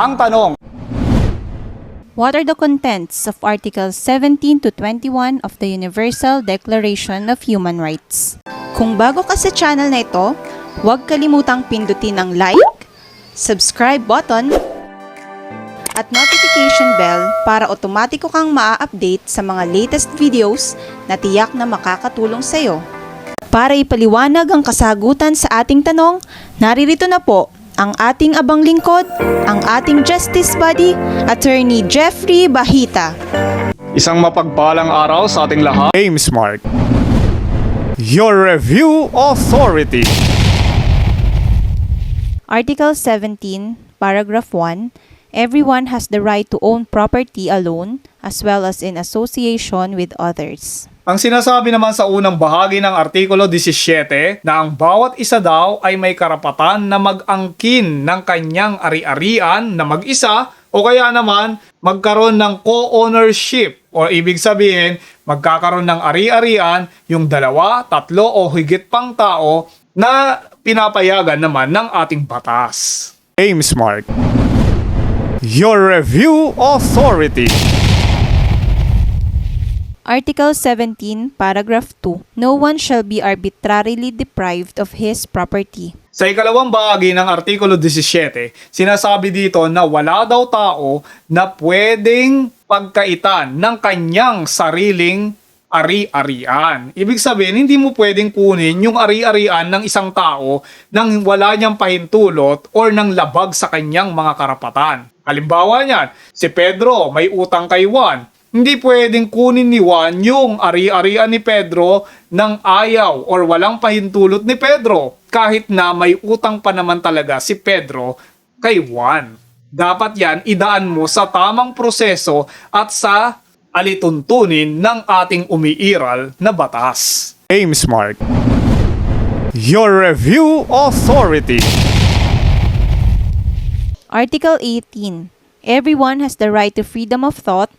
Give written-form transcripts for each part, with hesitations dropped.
Ang tanong, What are the contents of Articles 17 to 21 of the Universal Declaration of Human Rights? Kung bago ka sa channel na ito, huwag kalimutang pindutin ang like, subscribe button, at notification bell para otomatiko kang maa-update sa mga latest videos na tiyak na makakatulong sa iyo. Para ipaliwanag ang kasagutan sa ating tanong, naririto na po ang ating abang lingkod, ang ating Justice Buddy, Attorney Jeffrey Bahita. isang mapagpalang araw sa ating lahat. James Mark, your review authority. Article 17, Paragraph 1, everyone has the right to own property alone as well as in association with others. Ang sinasabi naman sa unang bahagi ng Artikulo 17 na ang bawat isa daw ay may karapatan na mag-angkin ng kanyang ari-arian na mag-isa o kaya naman magkaroon ng co-ownership o ibig sabihin magkakaroon ng ari-arian yung dalawa, tatlo o higit pang tao na pinapayagan naman ng ating batas. James Mark, your review authority. Article 17, Paragraph 2, no one shall be arbitrarily deprived of his property. Sa ikalawang bahagi ng Artikulo 17, sinasabi dito na wala daw tao na pwedeng pagkaitan ng kanyang sariling ari-arian. Ibig sabihin, hindi mo pwedeng kunin yung ari-arian ng isang tao nang wala niyang pahintulot or nang labag sa kanyang mga karapatan. Halimbawa niyan, si Pedro may utang kay Juan. Hindi pwedeng kunin ni Juan yung ari-arian ni Pedro nang ayaw or walang pahintulot ni Pedro kahit na may utang pa naman talaga si Pedro kay Juan. Dapat yan idaan mo sa tamang proseso at sa alituntunin ng ating umiiral na batas. James Mark, your review authority. Article 18, everyone has the right to freedom of thought,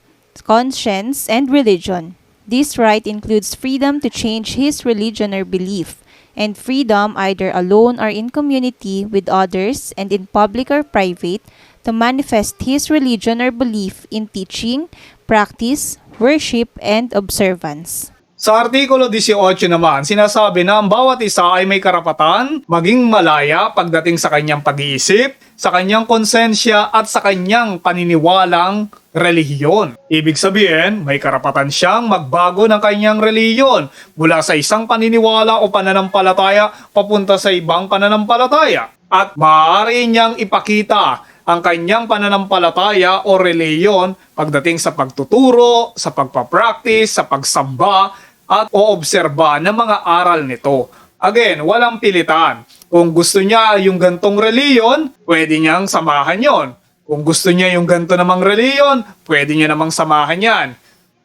conscience, and religion. This right includes freedom to change his religion or belief, and freedom either alone or in community with others and in public or private to manifest his religion or belief in teaching, practice, worship, and observance. Sa Artikulo 18 naman, sinasabi na ang bawat isa ay may karapatan maging malaya pagdating sa kanyang pag-iisip, sa kanyang konsensya at sa kanyang paniniwalang relihiyon. Ibig sabihin, may karapatan siyang magbago ng kanyang relihiyon mula sa isang paniniwala o pananampalataya papunta sa ibang pananampalataya. At maaari niyang ipakita ang kanyang pananampalataya o relihiyon pagdating sa pagtuturo, sa pagpapractice, sa pagsamba at oobserba ng mga aral nito. Again, walang pilitan. Kung gusto niya yung gantong reliyon, pwede niyang samahan yon. Kung gusto niya yung ganto namang reliyon, pwede niya namang samahan yan.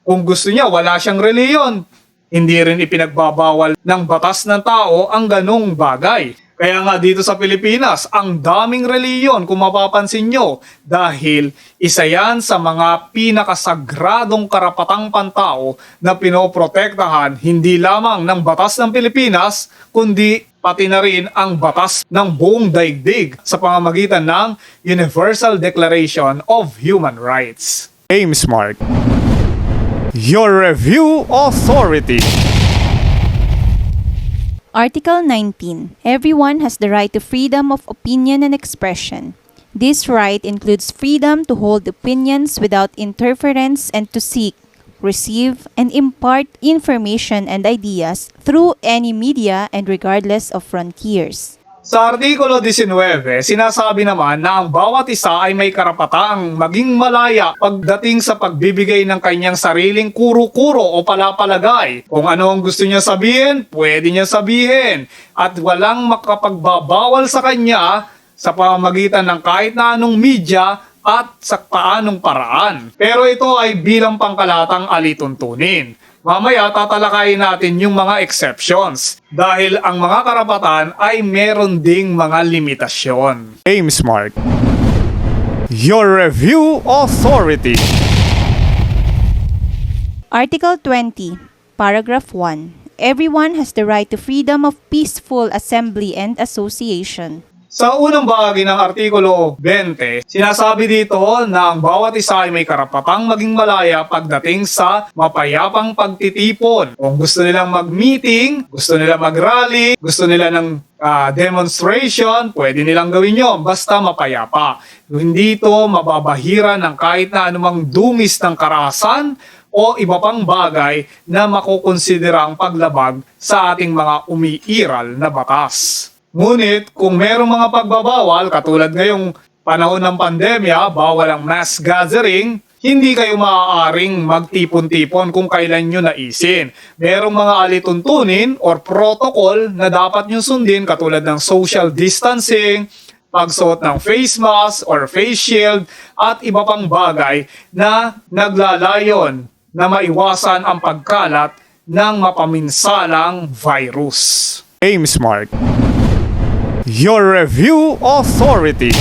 Kung gusto niya wala siyang reliyon, hindi rin ipinagbabawal ng batas ng tao ang ganong bagay. Kaya nga dito sa Pilipinas, ang daming reliyon kung mapapansin nyo dahil isa yan sa mga pinakasagradong karapatang pantao na pinoprotektahan hindi lamang ng batas ng Pilipinas kundi pati na rin ang batas ng buong daigdig sa pamamagitan ng Universal Declaration of Human Rights. James Mark, your review authority. Article 19. Everyone has the right to freedom of opinion and expression. This right includes freedom to hold opinions without interference and to seek, receive, and impart information and ideas through any media and regardless of frontiers. Sa Artikulo 19, sinasabi naman na ang bawat isa ay may karapatang maging malaya pagdating sa pagbibigay ng kanyang sariling kuro-kuro o palapalagay. Kung ano ang gusto niya sabihin, pwede niya sabihin. At walang makapagbabawal sa kanya sa pamamagitan ng kahit na anong media at sa paanong paraan. Pero ito ay bilang pangkalatang alituntunin. Mamaya tatalakayin natin yung mga exceptions dahil ang mga karapatan ay meron ding mga limitasyon. James Mark, your review authority. Article 20, Paragraph 1. Everyone has the right to freedom of peaceful assembly and association. Sa unang bahagi ng Artikulo 20, sinasabi dito na ang bawat isa ay may karapatang maging malaya pagdating sa mapayapang pagtitipon. Kung gusto nilang mag-meeting, gusto nilang mag-rally, gusto nila ng demonstration, pwede nilang gawin yun, basta mapayapa. Hindi ito mababahira ng kahit na anumang dungis ng karahasan o iba pang bagay na makukonsiderang paglabag sa ating mga umiiral na batas. Ngunit kung merong mga pagbabawal, katulad ngayong panahon ng pandemya, bawal ang mass gathering, hindi kayo maaaring magtipon-tipon kung kailan nyo naisin. Merong mga alituntunin or protocol na dapat nyo sundin katulad ng social distancing, pagsuot ng face mask or face shield, at iba pang bagay na naglalayon na maiwasan ang pagkalat ng mapaminsalang virus. Aim Smart, your review authority.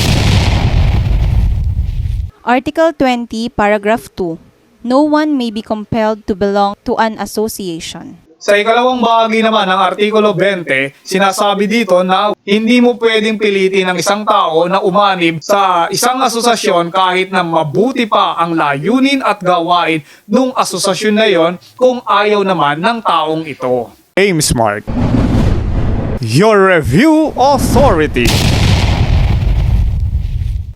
Article 20, Paragraph 2. No one may be compelled to belong to an association. Sa ikalawang bahagi naman ng Artikulo 20, sinasabi dito na hindi mo pwedeng pilitin ng isang tao na umanib sa isang asosasyon kahit na mabuti pa ang layunin at gawain ng asosasyon na yon kung ayaw naman ng taong ito. Aim Smart, your review authority.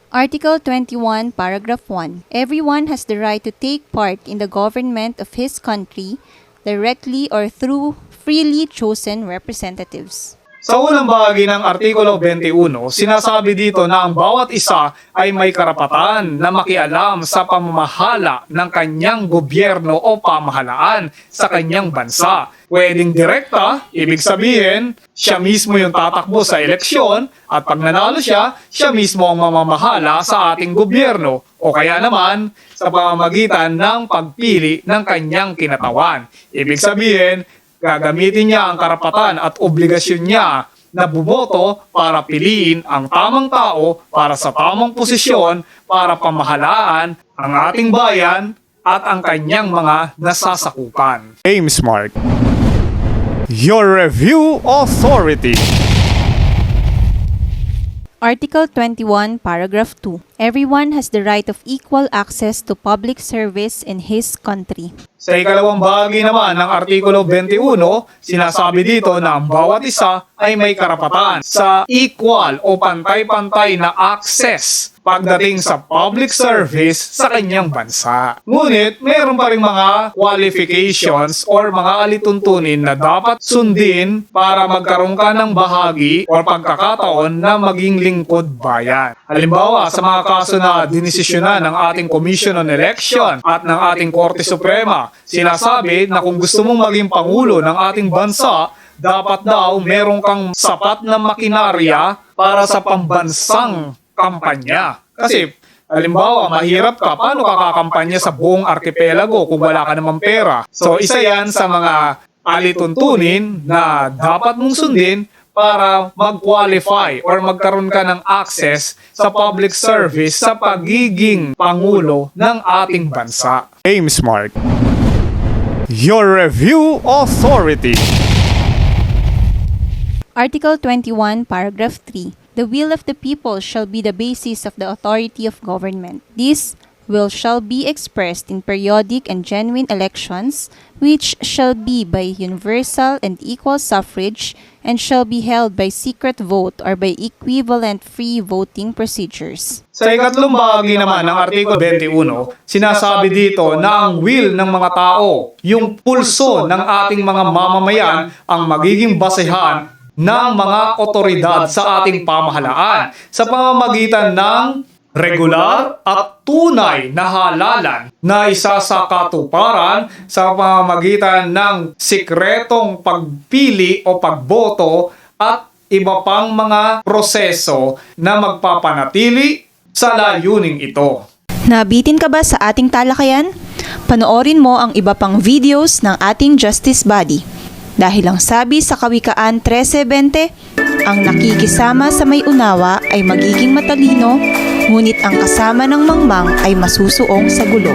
Article 21, Paragraph 1. Everyone has the right to take part in the government of his country, directly or through freely chosen representatives. Sa unang bahagi ng Artikulo 21, sinasabi dito na ang bawat isa ay may karapatan na makialam sa pamamahala ng kanyang gobyerno o pamahalaan sa kanyang bansa. Pwedeng direkta, ibig sabihin, siya mismo yung tatakbo sa eleksyon at pag nanalo siya, siya mismo ang mamamahala sa ating gobyerno. O kaya naman, sa pamamagitan ng pagpili ng kanyang kinatawan. Ibig sabihin, gagamitin niya ang karapatan at obligasyon niya na bumoto para piliin ang tamang tao para sa tamang posisyon para pamahalaan ang ating bayan at ang kanyang mga nasasakupan. Aim Smart, your review authority. Article 21, Paragraph 2. Everyone has the right of equal access to public service in his country. Sa ikalawang bahagi naman ng Artikulo 21, sinasabi dito na ang bawat isa ay may karapatan sa equal o pantay-pantay na access pagdating sa public service sa kanyang bansa. Ngunit, mayroon pa rin mga qualifications or mga alituntunin na dapat sundin para magkaroon ka ng bahagi o pagkakataon na maging lingkod bayan. Halimbawa, sa mga kaso na dinesisyonan ng ating Commission on Election at ng ating Korte Suprema, sinasabi na kung gusto mong maging pangulo ng ating bansa, dapat daw meron kang sapat na makinarya para sa pambansang kampanya. Kasi, halimbawa, mahirap ka, paano ka kakampanya sa buong arkipelago kung wala ka namang pera? So, isa yan sa mga alituntunin na dapat mong sundin para mag-qualify or magkaroon ka ng access sa public service sa pagiging pangulo ng ating bansa. Aim Smart, your review authority. Article 21, Paragraph 3. The will of the people shall be the basis of the authority of government. This will shall be expressed in periodic and genuine elections, which shall be by universal and equal suffrage, and shall be held by secret vote or by equivalent free voting procedures. Sa ikatlong bahagi naman ng Artikulo 21, sinasabi dito na ang will ng mga tao, yung pulso ng ating mga mamamayan, ang magiging basehan ng mga otoridad sa ating pamahalaan sa pamamagitan ng regular at tunay na halalan na isa sa katuparan sa pamamagitan ng sikretong pagpili o pagboto at iba pang mga proseso na magpapanatili sa layuning ito. Nabitin ka ba sa ating talakayan? Panoorin mo ang iba pang videos ng ating Justice Body. Dahil ang sabi sa Kawikaan 13:20, ang nakikisama sa may unawa ay magiging matalino, ngunit ang kasama ng mangmang ay masusuong sa gulo.